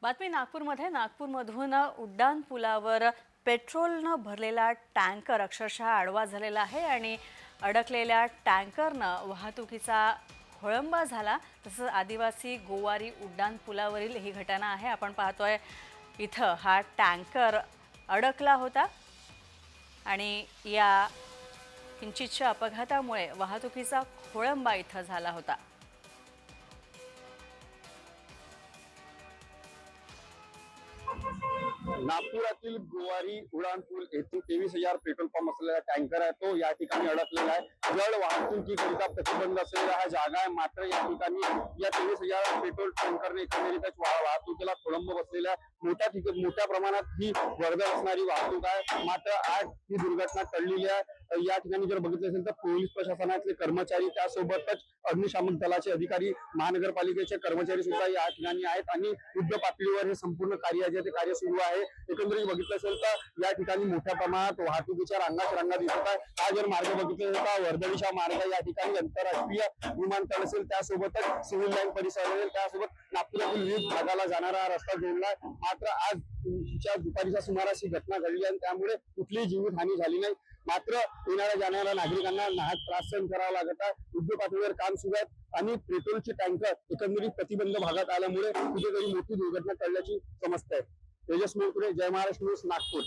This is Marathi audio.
बातमी नागपूरमध्ये. नागपूरमधून उड्डाण पुलावर पेट्रोलनं भरलेला टँकर अक्षरशः आडवा झालेला आहे आणि अडकलेल्या टँकरनं वाहतुकीचा खोळंबा झाला। तसंच आदिवासी गोवारी उड्डाण पुलावरील ही घटना आहे। आपण पाहतोय इथं हा टँकर अडकला होता आणि या किंचितच्या अपघातामुळे वाहतुकीचा खोळंबा इथं झाला होता। नागपुरातील गोवारी उड्डाणपूल येथे 23,000 पेट्रोल पंप असलेला टँकर आहे, तो या ठिकाणी अडकलेला आहे। जड वाहतुकीकरिता प्रतिबंध असलेला हा जागा आहे, मात्र या ठिकाणी या 23,000 पेट्रोल टँकरने एकंदरीतच वाहतुकीला खोळंब बसलेला मोठ्या प्रमाणात ही वर्दळ असणारी वाहतूक आहे। मात्र आज ही दुर्घटना टळलेली आहे। या ठिकाणी जर बघितलं असेल तर पोलीस प्रशासनाचे कर्मचारी, त्यासोबतच अग्निशामक दलाचे अधिकारी, महानगरपालिकेचे कर्मचारी सुद्धा या ठिकाणी आहेत आणि युद्ध पातळीवर हे संपूर्ण कार्य जे ते कार्य सुरू आहे। एकंदरीत बघितलं असेल तर या ठिकाणी मोठ्या प्रमाणात वाहतुकीच्या रांगा दिसत आहे। हा जर मार्ग बघितला तर वर्दळीचा मार्ग, या ठिकाणी आंतरराष्ट्रीय विमानतळ असेल, त्यासोबतच सिव्हिल लाईन परिसर असेल, त्यासोबत नागपुरातील विविध भागाला जाणारा रस्ता जोडलाय। मात्र आज दुपारीच्या सुमारास ही घटना घडली आणि त्यामुळे कुठलीही जीवितहानी झाली नाही। मात्र येणाऱ्या जाणाऱ्या नागरिकांना नाहक त्रास सहन करावा लागत आहे। युद्ध पातळीवर काम सुरू आहे आणि पेट्रोलचे टँकर एकंदरीत प्रतिबंध भागात आल्यामुळे कुठेतरी मोठी दुर्घटना टळल्याची समजते। तेजस मोरकुडे, जय महाराष्ट्र न्यूज, नागपूर।